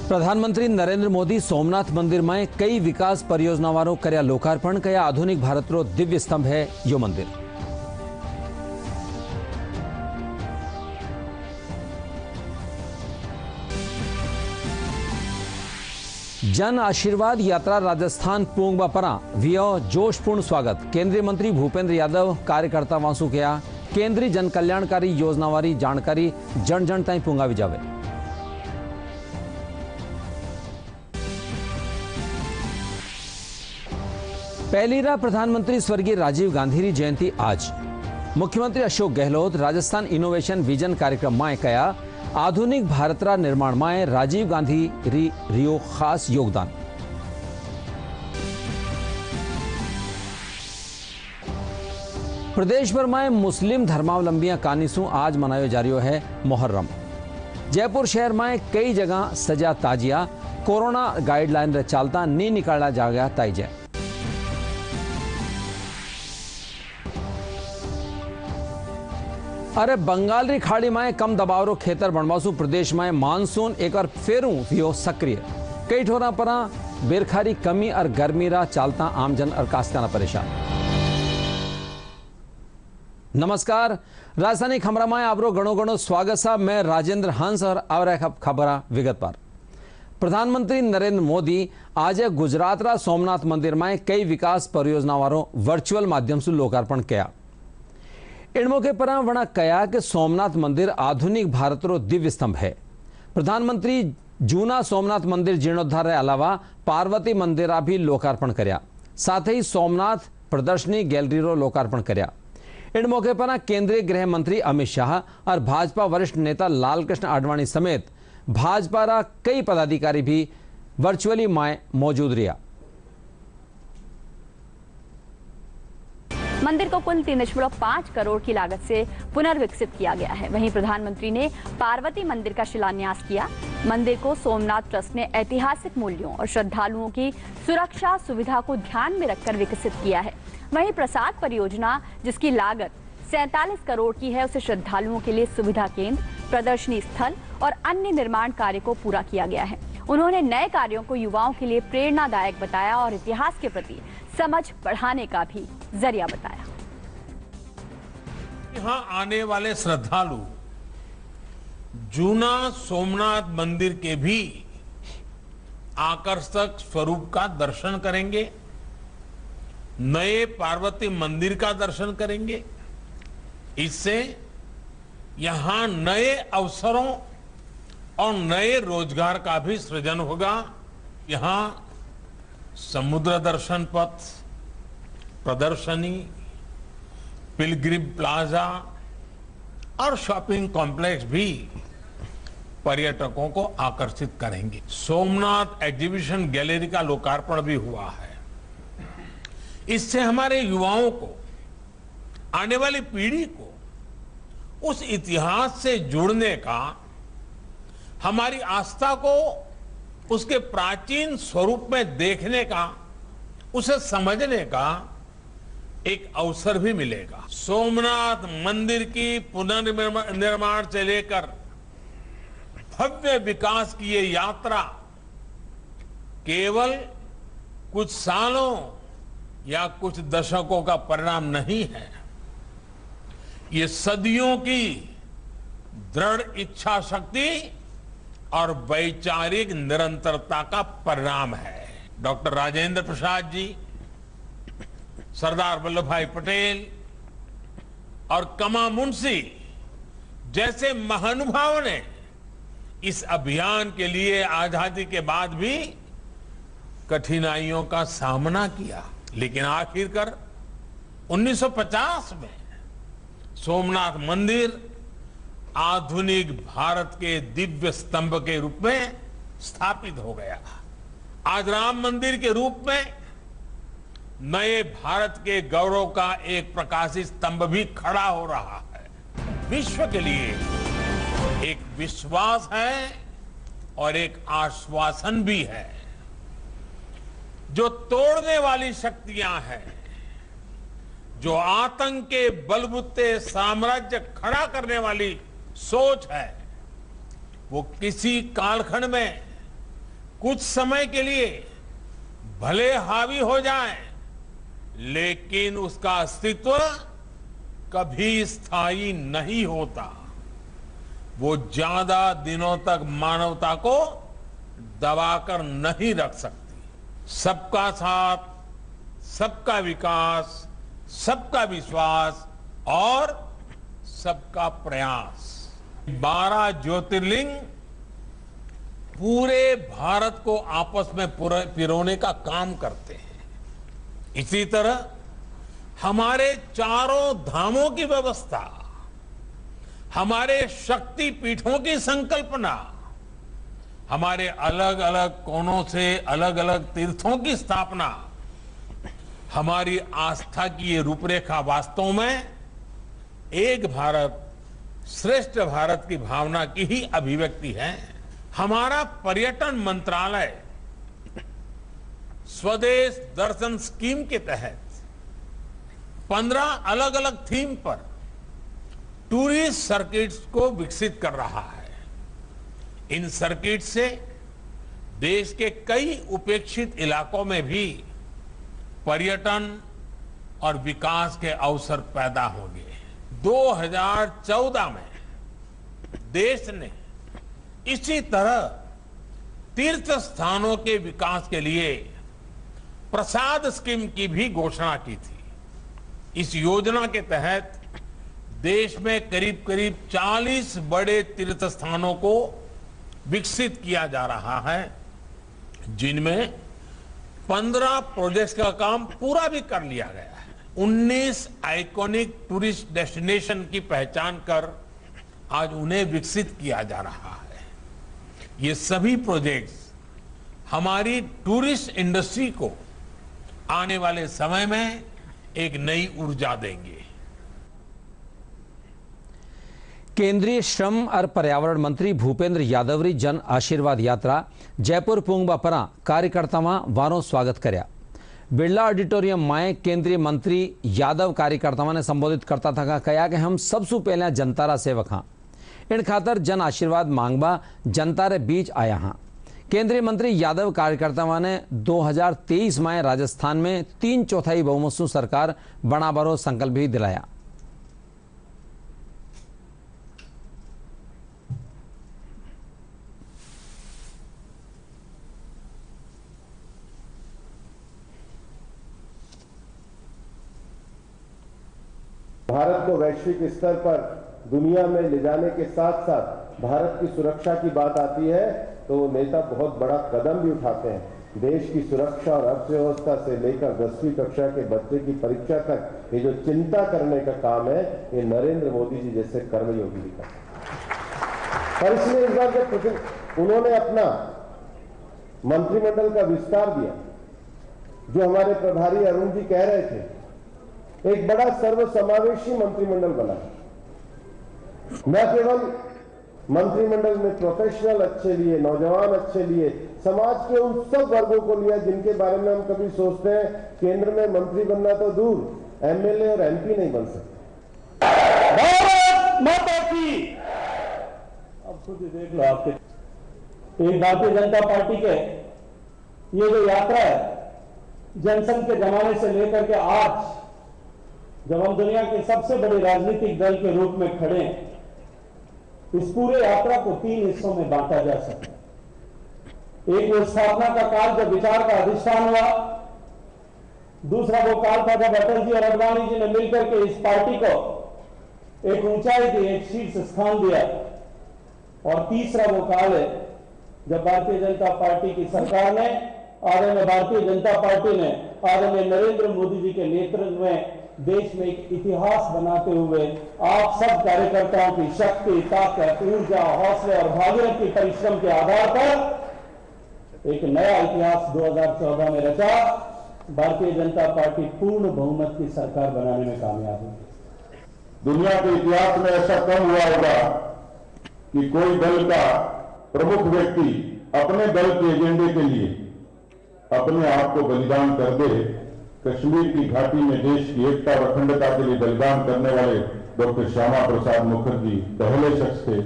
प्रधानमंत्री नरेंद्र मोदी सोमनाथ मंदिर में कई विकास परियोजनाओं कर्या लोकार्पण। कया आधुनिक भारतरो दिव्य स्तंभ है यो मंदिर। जन आशीर्वाद यात्रा राजस्थान पूंगबा परा वियो जोशपूर्ण स्वागत। केंद्रीय मंत्री भूपेंद्र यादव कार्यकर्ता वासु कया केंद्रीय जन कल्याणकारी योजनावारी जानकारी जन जन ताई पूंगावी जावे। पहली रा प्रधानमंत्री स्वर्गीय राजीव गांधी री जयंती आज। मुख्यमंत्री अशोक गहलोत राजस्थान इनोवेशन विजन कार्यक्रम में कया आधुनिक भारत रा निर्माण में राजीव गांधी रियो खास योगदान। प्रदेश भर में मुस्लिम धर्मावलंबियों कानीसू आज मनायो जा रहा है मुहर्रम। जयपुर शहर में कई जगह सजा ताजिया। कोरोना गाइडलाइन रे चालता नहीं निकाला जाएगा ताइजे। अरे बंगाल री खाड़ी में कम दबाव रो खेतर बनवासु प्रदेश में मानसून एक और फेरू वियो सक्रिय। कई ठोरा परा बेरखारी कमी और गर्मी रा चालता आमजन और काश्तकाना परेशान। नमस्कार, राजधानी खबरा में आपरो गणो गणो स्वागत साहब। मैं राजेंद्र हंस और आवरा खबरा विगत पर। प्रधानमंत्री नरेंद्र मोदी आज गुजरात रा सोमनाथ मंदिर में कई विकास परियोजनाओं वर्चुअल माध्यम से लोकार्पण किया। इन मौके पर वणा कया कि सोमनाथ मंदिर आधुनिक भारत रो दिव्य स्तंभ है। प्रधानमंत्री जूना सोमनाथ मंदिर जीर्णोद्धार के अलावा पार्वती मंदिर भी लोकार्पण कर्या। साथ ही सोमनाथ प्रदर्शनी गैलरी रो लोकार्पण कर्या। इन मौके पर केंद्रीय गृह मंत्री अमित शाह और भाजपा वरिष्ठ नेता लालकृष्ण आडवाणी समेत भाजपा रा कई पदाधिकारी भी वर्चुअली मौजूद रहा। मंदिर को कुल 3.5 करोड़ की लागत से पुनर्विकसित किया गया है। वहीं प्रधानमंत्री ने पार्वती मंदिर का शिलान्यास किया। मंदिर को सोमनाथ ट्रस्ट ने ऐतिहासिक मूल्यों और श्रद्धालुओं की सुरक्षा सुविधा को ध्यान में रखकर विकसित किया है। वहीं प्रसाद परियोजना, जिसकी लागत 47 करोड़ की है, उसे श्रद्धालुओं के लिए सुविधा केंद्र, प्रदर्शनी स्थल और अन्य निर्माण कार्य को पूरा किया गया है। उन्होंने नए कार्यों को युवाओं के लिए प्रेरणादायक बताया और इतिहास के प्रति समझ बढ़ाने का भी जरिया बताया। यहां आने वाले श्रद्धालु जूना सोमनाथ मंदिर के भी आकर्षक स्वरूप का दर्शन करेंगे, नए पार्वती मंदिर का दर्शन करेंगे। इससे यहां नए अवसरों और नए रोजगार का भी सृजन होगा। यहां समुद्र दर्शन पथ, प्रदर्शनी, पिलग्रिम प्लाजा और शॉपिंग कॉम्प्लेक्स भी पर्यटकों को आकर्षित करेंगे। सोमनाथ एग्जीबिशन गैलरी का लोकार्पण भी हुआ है। इससे हमारे युवाओं को, आने वाली पीढ़ी को उस इतिहास से जुड़ने का, हमारी आस्था को उसके प्राचीन स्वरूप में देखने का, उसे समझने का एक अवसर भी मिलेगा। सोमनाथ मंदिर की पुनर्निर्माण से लेकर भव्य विकास की ये यात्रा केवल कुछ सालों या कुछ दशकों का परिणाम नहीं है। ये सदियों की दृढ़ इच्छा शक्ति और वैचारिक निरंतरता का परिणाम है। डॉक्टर राजेंद्र प्रसाद जी, सरदार वल्लभ भाई पटेल और कमा मुंशी जैसे महानुभावों ने इस अभियान के लिए आजादी के बाद भी कठिनाइयों का सामना किया, लेकिन आखिरकार 1950 में सोमनाथ मंदिर आधुनिक भारत के दिव्य स्तंभ के रूप में स्थापित हो गया। आज राम मंदिर के रूप में नए भारत के गौरव का एक प्रकाशित स्तंभ भी खड़ा हो रहा है। विश्व के लिए एक विश्वास है और एक आश्वासन भी है। जो तोड़ने वाली शक्तियां हैं, जो आतंक के बलबूते साम्राज्य खड़ा करने वाली सोच है, वो किसी कालखंड में कुछ समय के लिए भले हावी हो जाए, लेकिन उसका अस्तित्व कभी स्थायी नहीं होता। वो ज्यादा दिनों तक मानवता को दबाकर नहीं रख सकती। सबका साथ, सबका विकास, सबका विश्वास और सबका प्रयास, 12 ज्योतिर्लिंग पूरे भारत को आपस में पिरोने का काम करते हैं। इसी तरह हमारे चारों धामों की व्यवस्था, हमारे शक्ति पीठों की संकल्पना, हमारे अलग अलग कोनों से अलग अलग तीर्थों की स्थापना, हमारी आस्था की ये रूपरेखा वास्तव में एक भारत श्रेष्ठ भारत की भावना की ही अभिव्यक्ति है। हमारा पर्यटन मंत्रालय स्वदेश दर्शन स्कीम के तहत 15 अलग अलग थीम पर टूरिस्ट सर्किट्स को विकसित कर रहा है। इन सर्किट से देश के कई उपेक्षित इलाकों में भी पर्यटन और विकास के अवसर पैदा होंगे। 2014 में देश ने इसी तरह तीर्थ स्थानों के विकास के लिए प्रसाद स्कीम की भी घोषणा की थी। इस योजना के तहत देश में करीब करीब 40 बड़े तीर्थ स्थानों को विकसित किया जा रहा है, जिनमें 15 प्रोजेक्ट्स का काम पूरा भी कर लिया गया है। 19 आइकॉनिक टूरिस्ट डेस्टिनेशन की पहचान कर आज उन्हें विकसित किया जा रहा है। ये सभी प्रोजेक्ट्स हमारी टूरिस्ट इंडस्ट्री को आने वाले समय में एक नई ऊर्जा देंगे। केंद्रीय श्रम और पर्यावरण मंत्री भूपेंद्र यादव री जन आशीर्वाद यात्रा जयपुर पूंगबा परा कार्यकर्तावां वारो स्वागत कर्या। बिरला ऑडिटोरियम में केंद्रीय मंत्री यादव कार्यकर्तावां ने संबोधित करता था कहा कि हम सबसे पहले जनता रा सेवक हाँ, इन खातर जन आशीर्वाद मांगबा जनता रे बीच आया हाँ। केंद्रीय मंत्री यादव कार्यकर्तावां ने 2023 में राजस्थान में 3/4 बहुमत से सरकार बनाबारो संकल्प भी दिलाया। भारत को वैश्विक स्तर पर दुनिया में ले जाने के साथ साथ भारत की सुरक्षा की बात आती है तो नेता बहुत बड़ा कदम भी उठाते हैं। देश की सुरक्षा और अर्थव्यवस्था से लेकर 10वीं कक्षा के बच्चे की परीक्षा तक ये जो चिंता करने का काम है, ये नरेंद्र मोदी जी जैसे कर्मयोगी भी करते हैं। और इसलिए इस बार जब उन्होंने अपना मंत्रिमंडल का विस्तार दिया, जो हमारे प्रभारी अरुण जी कह रहे थे, एक बड़ा सर्वसमावेशी मंत्रिमंडल बना। न केवल मंत्रिमंडल में प्रोफेशनल अच्छे लिए, नौजवान अच्छे लिए, समाज के उन सब वर्गों को लिया जिनके बारे में हम कभी सोचते हैं केंद्र में मंत्री बनना तो दूर, एमएलए और एमपी नहीं बन सकते। भारत माता की। अब खुद ही देख लो, आपके एक भारतीय जनता पार्टी के ये जो यात्रा है, जनसंघ के जमाने से लेकर के आज जब हम दुनिया के सबसे बड़े राजनीतिक दल के रूप में खड़े हैं, इस पूरे यात्रा को 3 हिस्सों में बांटा जा सकता है। एक वो स्थापना का काल जब विचार का अधिष्ठान हुआ, दूसरा वो काल था जब अटल जी और अडवाणी जी ने मिलकर के इस पार्टी को एक ऊंचाई दी, एक शीर्ष स्थान दिया, और तीसरा वो काल है जब भारतीय जनता पार्टी की सरकार ने, आदरणीय भारतीय जनता पार्टी ने आदरणीय नरेंद्र मोदी जी के नेतृत्व में देश में एक इतिहास बनाते हुए आप सब कार्यकर्ताओं की शक्ति, ताकत, ऊर्जा, हौसले और भागीरथी परिश्रम के आधार पर एक नया इतिहास 2014 में रचा। भारतीय जनता पार्टी पूर्ण बहुमत की सरकार बनाने में कामयाब हुई। दुनिया के इतिहास में ऐसा कम हुआ होगा कि कोई दल का प्रमुख व्यक्ति अपने दल के एजेंडे के लिए अपने आप को बलिदान कर दे। कश्मीर की घाटी में देश की एकता और अखंडता के लिए बलिदान करने वाले डॉक्टर श्यामा प्रसाद मुखर्जी पहले शख्स थे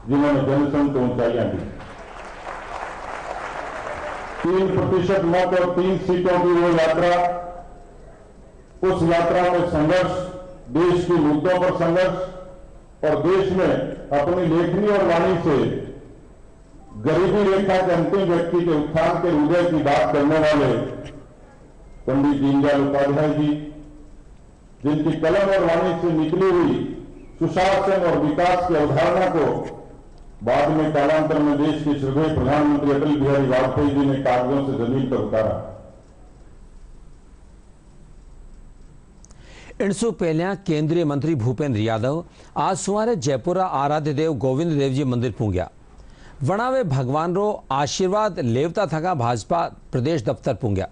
जिन्होंने जनसंघ को ऊंचाइयां दी। 3% मत और 3 सीटों की वो यात्रा, उस यात्रा में संघर्ष, देश के मुद्दों पर संघर्ष और देश में अपनी लेखनी और वाणी से गरीबी रेखा के अंतिम व्यक्ति के उत्थान के हृदय की बात करने वाले पंडित दीनदयाल उपाध्याय जी, जिनकी कलम और वाणी से निकली हुई सुशासन और विकास की अवधारणा को बाद में कालांतर में देश के श्रद्धेय प्रधानमंत्री अटल बिहारी वाजपेयी जी ने कागजों से जमीन पर उतारा। इनसु पहलिया केंद्रीय मंत्री भूपेंद्र यादव आज सवारे जयपुरा आराध्य देव गोविंद देव जी मंदिर पूंग्या। वणावे भगवान रो आशीर्वाद लेवता थका भाजपा प्रदेश दफ्तर पूंग्या।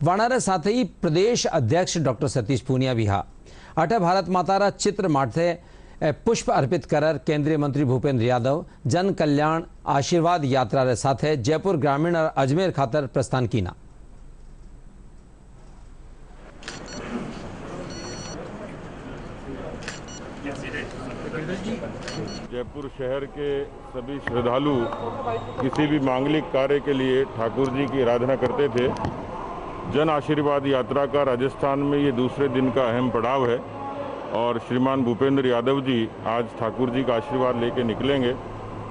वणारे साथ ही प्रदेश अध्यक्ष डॉक्टर सतीश पूनिया भी हा। अटे भारत मातारा चित्र माथे पुष्प अर्पित कर केंद्रीय मंत्री भूपेंद्र यादव जन कल्याण आशीर्वाद यात्रा रे साथे जयपुर ग्रामीण और अजमेर खातर प्रस्थान कीना। जयपुर शहर के सभी श्रद्धालु किसी भी मांगलिक कार्य के लिए ठाकुर जी की आराधना करते थे। जन आशीर्वाद यात्रा का राजस्थान में ये दूसरे दिन का अहम पड़ाव है और श्रीमान भूपेंद्र यादव जी आज ठाकुर जी का आशीर्वाद लेके निकलेंगे।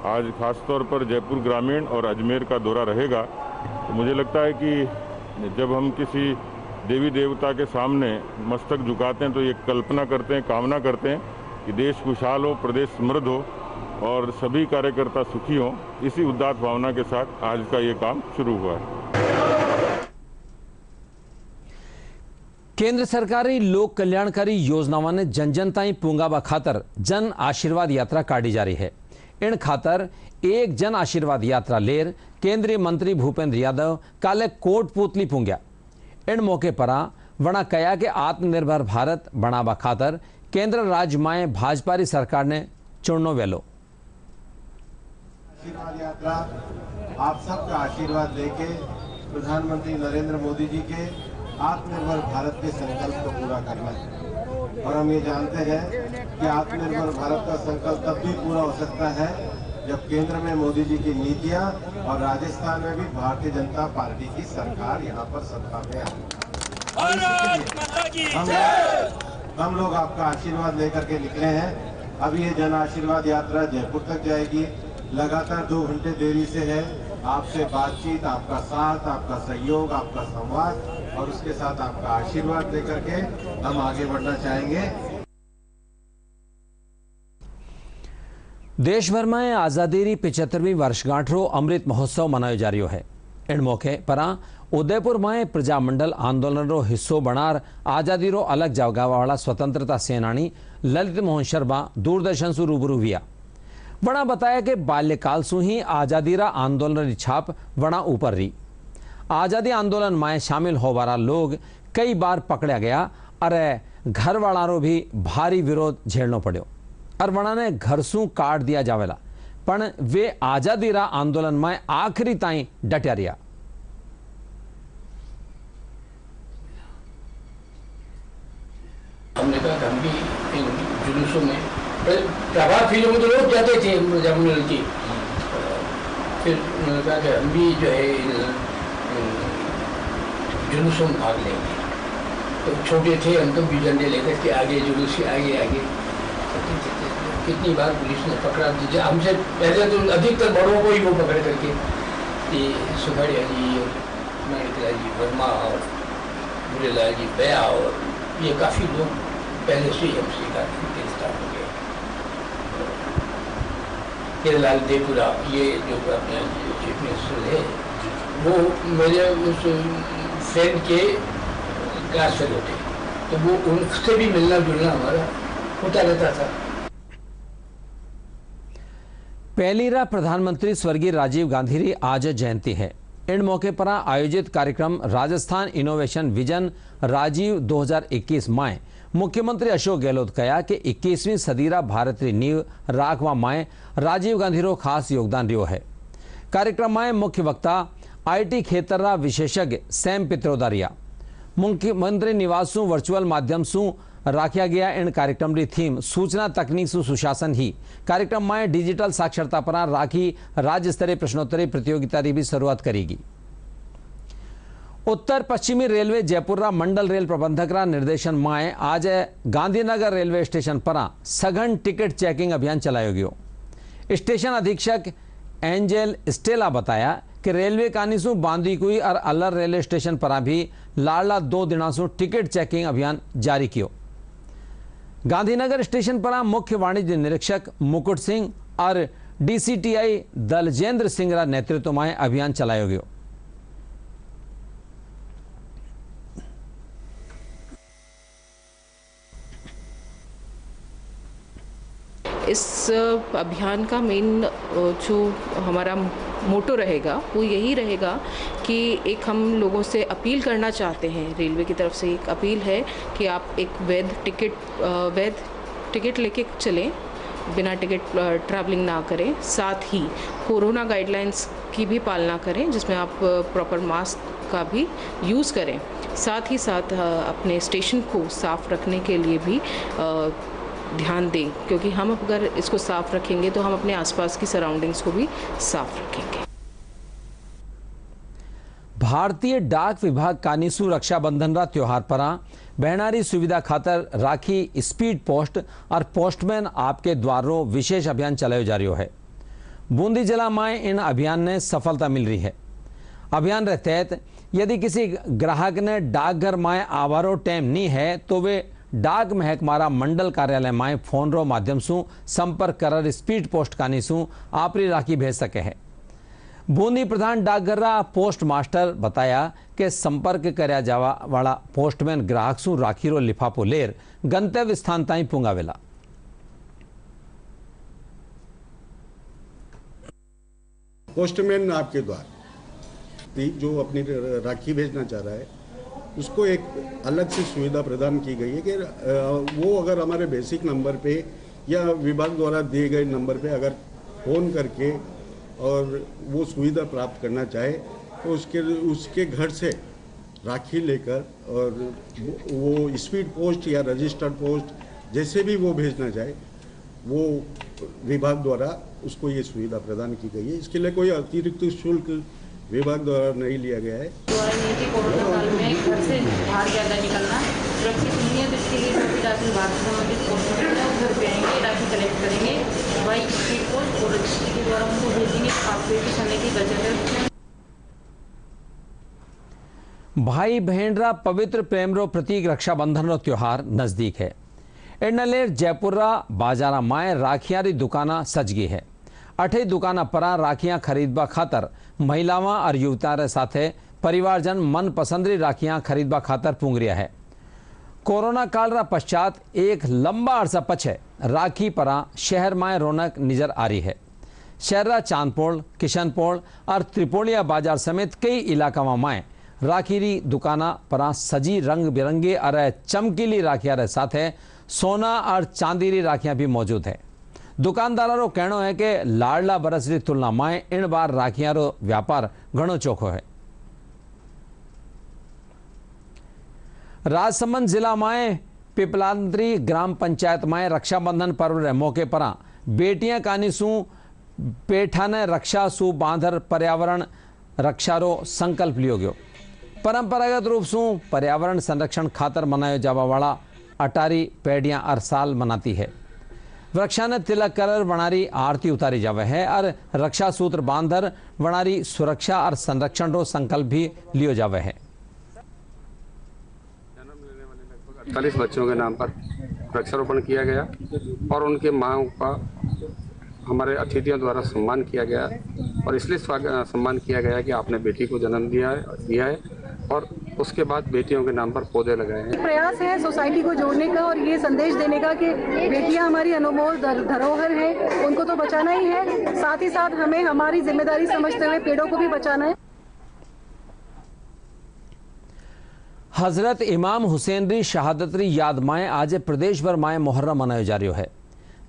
आज खासतौर पर जयपुर ग्रामीण और अजमेर का दौरा रहेगा। तो मुझे लगता है कि जब हम किसी देवी देवता के सामने मस्तक झुकाते हैं तो ये कल्पना करते हैं, कामना करते हैं कि देश खुशहाल हो, प्रदेश समृद्ध हो और सभी कार्यकर्ता सुखी हों। इसी उदात्त भावना के साथ आज का ये काम शुरू हुआ है। केंद्र सरकारी लोक कल्याणकारी योजनाओं ने जन जन ताई पूंगाबा खातर जन आशीर्वाद यात्रा काढ़ी जा रही है। इन खातर एक जन आशीर्वाद यात्रा लेर केंद्रीय मंत्री भूपेंद्र यादव काले कोटपूतली पूंग्या। इन मौके पर वणा कया के आत्मनिर्भर भारत बनाबा खातर केंद्र राज्य में भाजपा री सरकार ने चुननो वेलो। आशीर्वाद यात्रा आप सबका आशीर्वाद लेके प्रधानमंत्री नरेंद्र मोदी जी के आत्मनिर्भर भारत के संकल्प को पूरा करना है। और हम ये जानते हैं कि आत्मनिर्भर भारत का संकल्प तब भी पूरा हो सकता है जब केंद्र में मोदी जी की नीतियां और राजस्थान में भी भारतीय जनता पार्टी की सरकार यहाँ पर सत्ता में आए। हम लोग आपका आशीर्वाद लेकर के निकले हैं। अभी ये जन आशीर्वाद यात्रा जयपुर तक जाएगी। लगातार 2 घंटे देरी से है। आपसे बातचीत, आपका साथ, आपका सहयोग, आपका संवाद और उसके साथ आपका आशीर्वाद लेकर के हम आगे बढ़ना चाहेंगे। देश भर में आजादी री 75वीं वर्षगांठ रो अमृत महोत्सव मनायो जा रही है। इन मौके पर उदयपुर में प्रजामंडल आंदोलन रो हिस्सो बनार आजादी रो अलग जगावावाला स्वतंत्रता सेनानी ललित मोहन शर्मा दूरदर्शन से रूबरू हुआ। वणा बताया कि बाल्यकाल से ही आजादी रा आंदोलन री छाप वणा ऊपर रही। आजादी आंदोलन में शामिल होवारा लोग कई बार पकड़ा गया और घर वाला रो भी भारी विरोध झेलनो पड़ो और वणा ने घर सू काट दिया जावेला, पण वे आजादी रा आंदोलन में आखिरी ताई डट्या रहा। हमने कहा हम भी इन जुलूसों में प्रभात फिल्म में तो लोग जाते थे जमुनल की। फिर उन्होंने कहा कि हम भी जो है जुलूसों में भाग लेंगे। तो छोटे थे हम तो भी झंडे लेकर के आगे जुलूस के आगे आगे कितनी बार पुलिस ने पकड़ा। हमसे पहले तो अधिकतर बड़ों को ही वो पकड़ करके ये सुखड़िया जी और माणिकलाल जी वर्मा और बुरेलाल जी बया और ये काफ़ी लोग पहले से ही हमसे गिरफ्तार हो गए। हिरलाल देपुरा ये जो अपने चीफ मिनिस्टर है वो मेरे उस फ्रेंड के क्लास फेलो थे, तो वो उनसे भी मिलना जुलना हमारा होता रहता था। पहली रा प्रधानमंत्री स्वर्गीय राजीव गांधी री आज जयंती है। इन मौके पर आयोजित कार्यक्रम राजस्थान इनोवेशन विजन राजीव 2021 में मुख्यमंत्री अशोक गहलोत कहा कि 21वीं सदी रा भारत री नींव राखवा में राजीव गांधी रो खास योगदान रियो है। कार्यक्रम में मुख्य वक्ता IT खेतर रा विशेषज्ञ सैम पित्रोदारिया मुख्यमंत्री निवास सु वर्चुअल माध्यम सु राख्या गया। इन कार्यक्रम की थीम सूचना तकनीक सु सुशासन ही। कार्यक्रम में डिजिटल साक्षरता पर राखी राज्य स्तरीय प्रश्नोत्तरी प्रतियोगिता की भी शुरुआत करेगी। उत्तर पश्चिमी रेलवे जयपुर मंडल रेल प्रबंधक निर्देशन माए आज गांधीनगर रेलवे स्टेशन पर सघन टिकट चेकिंग अभियान चलायो गयो। स्टेशन अधीक्षक एंजेल स्टेला बताया कि रेलवे कानीसू बांदीकुई और अल्लर रेलवे स्टेशन पर भी लाडला 2 दिनासू टिकट चेकिंग अभियान जारी कियो। गांधीनगर स्टेशन पर मुख्य वाणिज्य निरीक्षक मुकुट सिंह और डीसीटीआई दलजेंद्र सिंह नेतृत्व में अभियान चलायो गयो। इस अभियान का मेन जो हमारा मोटो रहेगा वो यही रहेगा कि एक हम लोगों से अपील करना चाहते हैं, रेलवे की तरफ से एक अपील है कि आप एक वैध टिकट लेके चलें, बिना टिकट ट्रैवलिंग ना करें। साथ ही कोरोना गाइडलाइंस की भी पालना करें, जिसमें आप प्रॉपर मास्क का भी यूज़ करें। साथ ही साथ अपने स्टेशन को साफ़ रखने के लिए भी ध्यान दें, क्योंकि हम अगर इसको साफ रखेंगे तो हम अपने आसपास की सराउंडिंग्स को भी साफ रखेंगे। भारतीय डाक विभाग कानीसू रक्षाबंधन रा त्योहार पर बहनारी सुविधा खातर राखी स्पीड पोस्ट और पोस्टमैन आपके द्वारों विशेष अभियान चलायो जा रहा है। बूंदी जिला में इन अभियान ने सफलता मिल रही है। अभियान के तहत यदि किसी ग्राहक ने डाकघर में आवारो टाइम नहीं है तो वे डाक महकमारा मंडल कार्यालय में फोन रो माध्यम से संपर्क कर स्पीड पोस्ट कानीसू आपरी राखी भेज सके है। बूंदी प्रधान डाकघर पोस्ट मास्टर बताया कि संपर्क करया जावा वाला पोस्टमैन ग्राहक सु राखी रो लिफाफो लेर गंतव्य स्थान ताई पुंगावेला। पोस्टमैन आपके द्वार जो अपनी राखी भेजना चाह रहा है उसको एक अलग से सुविधा प्रदान की गई है कि वो अगर हमारे बेसिक नंबर पे या विभाग द्वारा दिए गए नंबर पे अगर फ़ोन करके और वो सुविधा प्राप्त करना चाहे तो उसके घर से राखी लेकर और वो स्पीड पोस्ट या रजिस्टर्ड पोस्ट जैसे भी वो भेजना चाहे वो विभाग द्वारा उसको ये सुविधा प्रदान की गई है। इसके लिए कोई अतिरिक्त शुल्क विभाग द्वारा नहीं लिया गया है। कोरोना काल में घर से बाहर ज़्यादा निकलना सुरक्षित नहीं है, तो इसके लिए सभी राशि भारत संबंधित पोस्ट घर पे आएंगे, राशि कलेक्ट करेंगे, बाई स्पीड पोस्ट और रजिस्ट्री के द्वारा उनको भेजेंगे। काफी समय की बचत है। भाई बहन रा पवित्र प्रेम रो प्रतीक रक्षाबंधन रो त्योहार नजदीक है। एडनलेर जयपुर बाजारा माए राखियां री दुकाना सज गई है। 8 दुकाना पर राखियां खरीदबा खातर महिलावां और युवता साथे परिवारजन मन पसंदरी राखियां खरीदबा खातर पुंगरिया है। कोरोना काल रा पश्चात एक लंबा अरसा पछे राखी पर शहर में रौनक नजर आ रही है। शहर चांदपोल, किशनपोल और त्रिपोलिया बाजार समेत कई इलाका में राखी री दुकाना पर सजी रंग बिरंगी और चमकीली राखियां रे साथे सोना और चांदी री राखियां भी मौजूद है। दुकानदारों रो कहना है कि लाडला बरस की तुलना में इन बार राखियां रो व्यापार घणो चोखो है। राजसमंद जिला में पिपलांतरी ग्राम पंचायत में रक्षाबंधन पर्व रे मौके पर बेटियां कानीसू पेठा ने रक्षा सु बांधर पर्यावरण रक्षा रो संकल्प लियो गयो। परंपरागत रूप से पर्यावरण संरक्षण खातर मनायो जावा वाला अटारी पेड़ियां हर साल मनाती है। वृक्षा ने तिलक कर वनारी आरती उतारी जावे है और रक्षा सूत्र बांधर वनारी सुरक्षा और संरक्षण रो संकल्प भी लियो जावे है। 48 बच्चों के नाम पर वृक्षारोपण किया गया और उनके माओं का हमारे अतिथियों द्वारा सम्मान किया गया और इसलिए सम्मान किया गया कि आपने बेटी को जन्म दिया है और उसके बाद बेटियों के नाम पर पौधे लगाए हैं। प्रयास है सोसाइटी को जोड़ने का और ये संदेश देने का कि बेटियां हमारी अनमोल धरोहर हैं, उनको तो बचाना ही है, साथ ही साथ हमें हमारी जिम्मेदारी समझते हुए पेड़ों को भी बचाना है। हजरत इमाम हुसैन री शहादत री याद में आज प्रदेश भर में मुहर्रम मनायो जा रहा है।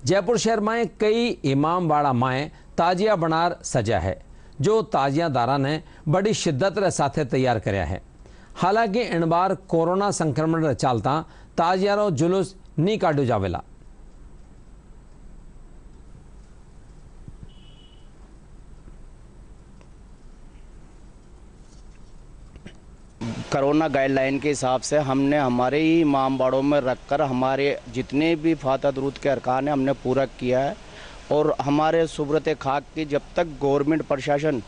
जयपुर शहर में कई इमाम वाला में ताजिया बनार सजा है, जो ताजियादारा ने बड़ी शिद्दत रे साथे तैयार करया है। हालांकि इन बार कोरोना संक्रमण रे चालता ताजियारो जुलूस नहीं काढ़ो जावेला। कोरोना गाइडलाइन के हिसाब से हमने हमारे ही इमामबाड़ों में रखकर हमारे जितने भी फाता दुरूद के अरकान हैं हमने पूरा किया है। और हमारे सुब्रत खाक की जब तक गवर्नमेंट प्रशासन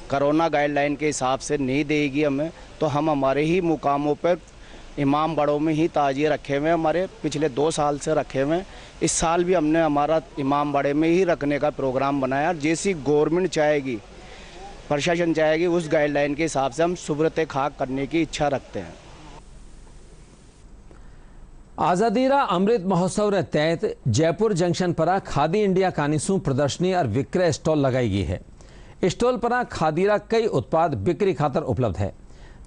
कोरोना गाइडलाइन के हिसाब से नहीं देगी हमें, तो हम हमारे ही मुकामों पर इमामबाड़ों में ही ताजिए रखे हुए हैं। हमारे पिछले 2 साल से रखे हुए हैं। इस साल भी हमने हमारा इमामबाड़े में ही रखने का प्रोग्राम बनाया। जैसी गवर्नमेंट चाहेगी, प्रशासन चाहेगी, उस गाइडलाइन के हिसाब से हम सुब्रत खाक करने की इच्छा रखते हैं। आज़ादीरा अमृत महोत्सव रे तहत जयपुर जंक्शन पर खादी इंडिया कानीसू प्रदर्शनी और विक्रय स्टॉल लगाई गई है। स्टॉल पर खादीरा कई उत्पाद बिक्री खातर उपलब्ध है।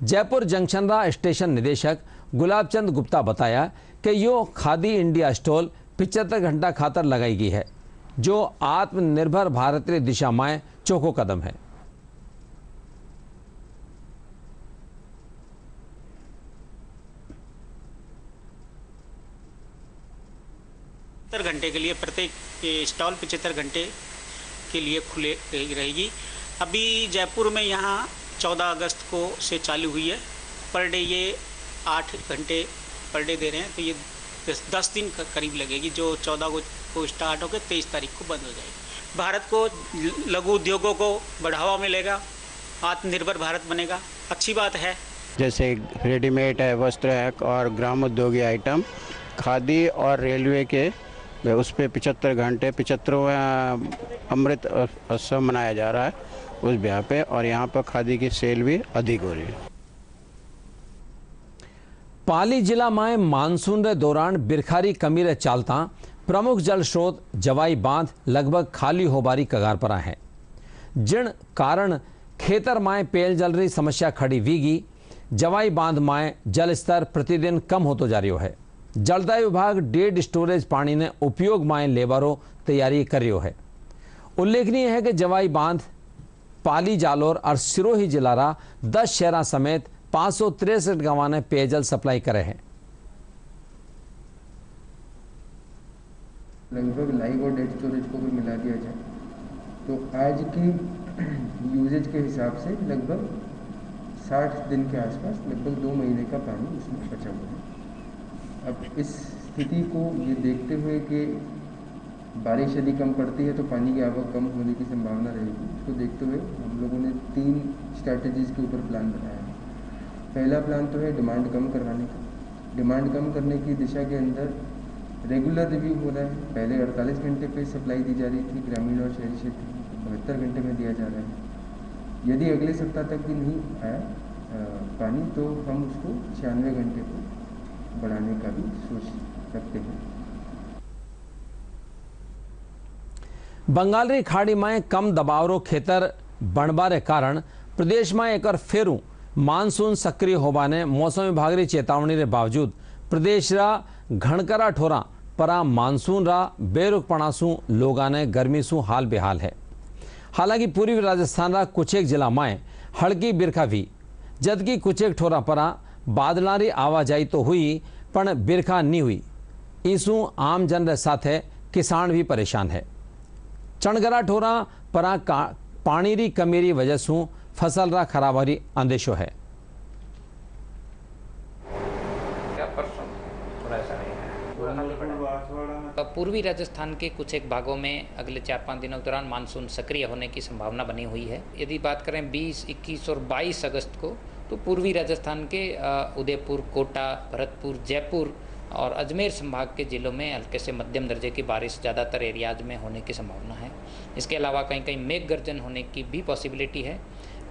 जयपुर जंक्शन रा स्टेशन निदेशक गुलाबचंद गुप्ता बताया कि यो खादी इंडिया स्टॉल 75 घंटा खातर लगाई गई है, जो आत्मनिर्भर भारत की दिशा में चौको कदम है। घंटे के लिए प्रत्येक स्टॉल 75 घंटे के लिए खुले रहेगी। अभी जयपुर में यहाँ 14 अगस्त को से चालू हुई है। पर डे ये 8 घंटे पर डे दे रहे हैं, तो ये 10 दिन करीब लगेगी, जो 14 को स्टार्ट होकर 23 तारीख को बंद हो जाएगी। भारत को लघु उद्योगों को बढ़ावा मिलेगा, आत्मनिर्भर भारत बनेगा, अच्छी बात है। जैसे रेडीमेड है, वस्त्र है और ग्राम उद्योगी आइटम, खादी और रेलवे के उस पर 75 घंटे 75वां अमृत उत्सव मनाया जा रहा है उस ब्याह पे, और यहाँ पर खादी की सेल भी अधिक हो रही है। पाली जिला में मानसून के दौरान बिरखारी कमी रे चालता प्रमुख जल स्रोत जवाई बांध लगभग खाली होबारी कगार पर है, जिन कारण खेतर में पेयजल री समस्या खड़ी वीगी। जवाई बांध में जल स्तर प्रतिदिन कम होतो जा रही है। जलदाय विभाग डेड स्टोरेज पानी ने उपयोग में लेवारो तैयारी कर रही है। उल्लेखनीय है कि जवाई बांध पाली, जालोर और सिरोही जिला रा 10 शहर समेत 563 गांव ने पेयजल सप्लाई करे हैं। लगभग लाइव और डेड स्टोरेज को भी मिला दिया जाए तो आज की यूजेज के हिसाब से लगभग 60 दिन के आसपास लगभग 2 महीने का पानी उसमें बचा हुआ है। अब इस स्थिति को ये देखते हुए कि बारिश यदि कम पड़ती है तो पानी की आवक कम होने की संभावना रहेगी, इसको देखते हुए हम लोगों ने 3 स्ट्रैटेजीज़ के ऊपर प्लान बनाया है। पहला प्लान तो है डिमांड कम करवाने का। डिमांड कम करने की दिशा के अंदर रेगुलर रिव्यू हो रहा है। पहले 48 घंटे पे सप्लाई दी जा रही थी ग्रामीण और शहरी क्षेत्र में, 72 घंटे में दिया जा रहा है। यदि अगले सप्ताह तक भी नहीं आया पानी तो हम उसको 96 घंटे को बढ़ाने का भी सोच रखते हैं। बंगाल री खाड़ी में कम दबाव रो खेतर बनबारे कारण प्रदेश में एक और फेरू मानसून सक्रिय होबाने मौसम विभाग री चेतावनी रे बावजूद प्रदेश रा घणकरा ठोरा परा मानसून रा बेरुखपणासू लोगाने गर्मी सू हाल बेहाल है। हालांकि पूर्वी राजस्थान रा कुछ एक जिला में हल्की बिरखा भी, जबकि कुछ एक ठोरा परा बादलारी आवाजाही तो हुई पण बिरखा नहीं हुई। इसू आम जन रे साथे किसान भी परेशान है। चणगरा ठोरा परा पानी री कमी री वजह से फसल रा खराबारी अंदेशो है। पूर्वी राजस्थान के कुछ एक भागों में अगले 4-5 दिनों के दौरान मानसून सक्रिय होने की संभावना बनी हुई है। यदि बात करें 20, 21 और 22 अगस्त को, तो पूर्वी राजस्थान के उदयपुर, कोटा, भरतपुर, जयपुर और अजमेर संभाग के जिलों में हल्के से मध्यम दर्जे की बारिश ज़्यादातर एरियाज में होने की संभावना है। इसके अलावा कहीं कहीं मेघ गर्जन होने की भी पॉसिबिलिटी है।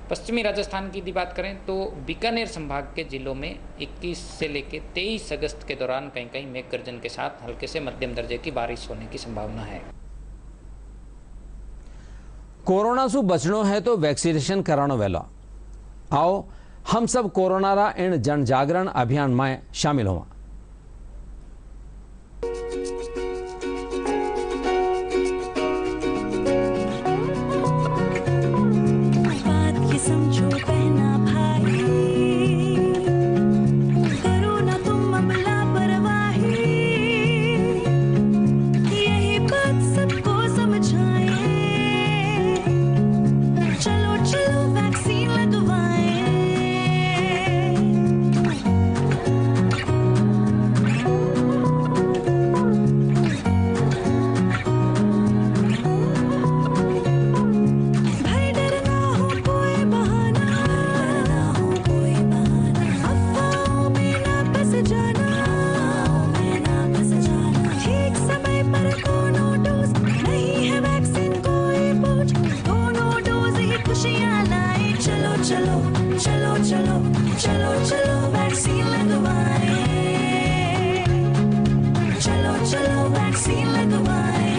पश्चिमी राजस्थान की यदि बात करें तो बीकानेर संभाग के जिलों में 21 से लेकर 23 अगस्त के दौरान कहीं कहीं मेघ गर्जन के साथ हल्के से मध्यम दर्जे की बारिश होने की संभावना है। कोरोना से बचनो है तो वैक्सीनेशन करानो वेला। आओ हम सब कोरोना रा इन जन जागरण अभियान में शामिल हुआ। वैक्सीन लगवाएं, चलो चलो वैक्सीन लगवाएं।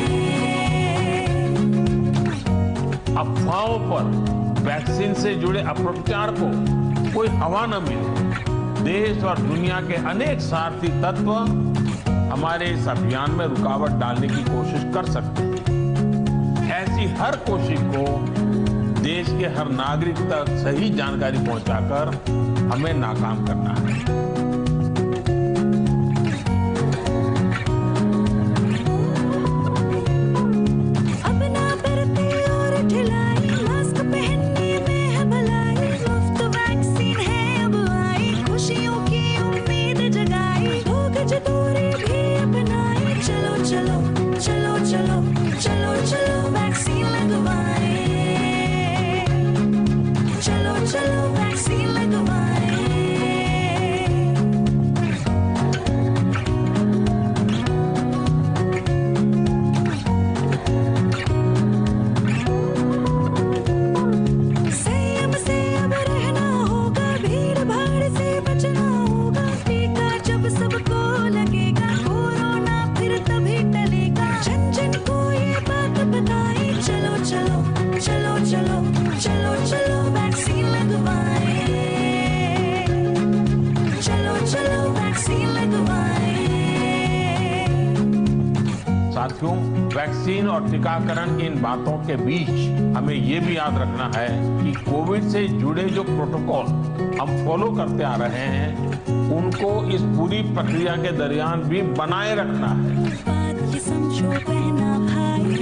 अफवाहों पर वैक्सीन से जुड़े अपप्रचार को कोई हवा न मिले। देश और दुनिया के अनेक स्वार्थी तत्व हमारे इस अभियान में रुकावट डालने की कोशिश कर सकते हैं। ऐसी हर कोशिश को देश के हर नागरिक तक सही जानकारी पहुंचाकर हमें नाकाम करना है। साथियों, वैक्सीन और टीकाकरण की इन बातों के बीच हमें ये भी याद रखना है कि कोविड से जुड़े जो प्रोटोकॉल हम फॉलो करते आ रहे हैं उनको इस पूरी प्रक्रिया के दरमियान भी बनाए रखना है। बात ये समझो बहना भाई,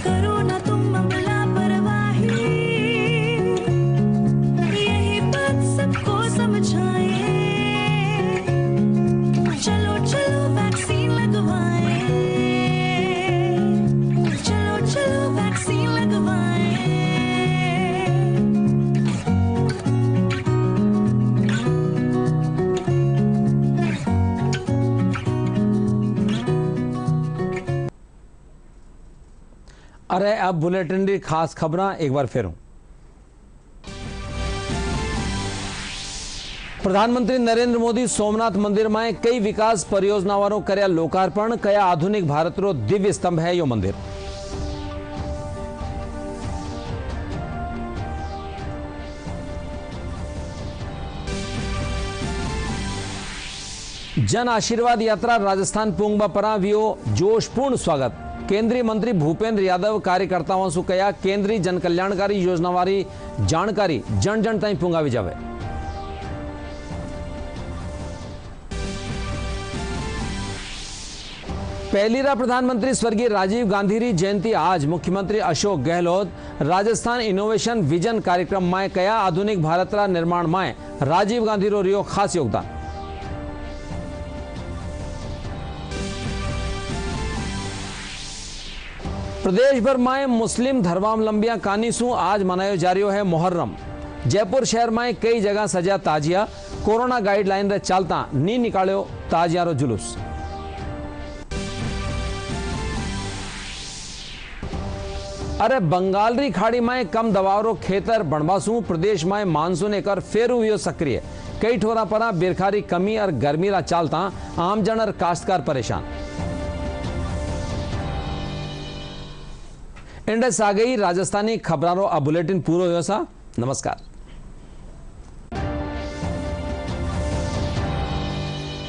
करो ना तुम अब लापरवाही, यही बात सबको समझाएं, चलो चलो वैक्सीन लगवाएं, चलो चलो वैक्सीन लगवाएं। अरे अब बुलेटिन दी खास खबरां एक बार फिर हूं। प्रधानमंत्री नरेंद्र मोदी सोमनाथ मंदिर में कई विकास परियोजनाओं कर्या लोकार्पण। कया आधुनिक भारतरो दिव्य स्तंभ है यो मंदिर। जन आशीर्वाद यात्रा राजस्थान पूंगबा परावियो जोशपूर्ण स्वागत। केंद्रीय मंत्री भूपेंद्र यादव कार्यकर्ताओं से कया केंद्रीय जन कल्याणकारी योजना वाली जानकारी जन जन ताई पूंगावी जावे। पहलीरा प्रधानमंत्री स्वर्गीय राजीव गांधी री जयंती आज। मुख्यमंत्री अशोक गहलोत राजस्थान इनोवेशन विजन कार्यक्रम में कया आधुनिक भारत रा निर्माण में राजीव गांधी रो रियो खास योगदान। प्रदेश भर में मुस्लिम धर्मावलंबियां कानीसू आज मनायो जा रही है मुहर्रम। जयपुर शहर में कई जगह सजा ताजिया। कोरोना गाइडलाइन रे चलता नी निकालो ताजिया रो जुलूस। अरे बंगाल री खाड़ी में कम दबाव रो खेतर बनबासू। प्रदेश में मानसून एक फेरू हुई सक्रिय। कई ठोरा परा बिरखारी कमी और गर्मी रा चलता आमजन और काश्तकार परेशान। इंडस आ गई राजस्थानी खबरारो आ बुलेटिन पूरो हो सा। नमस्कार।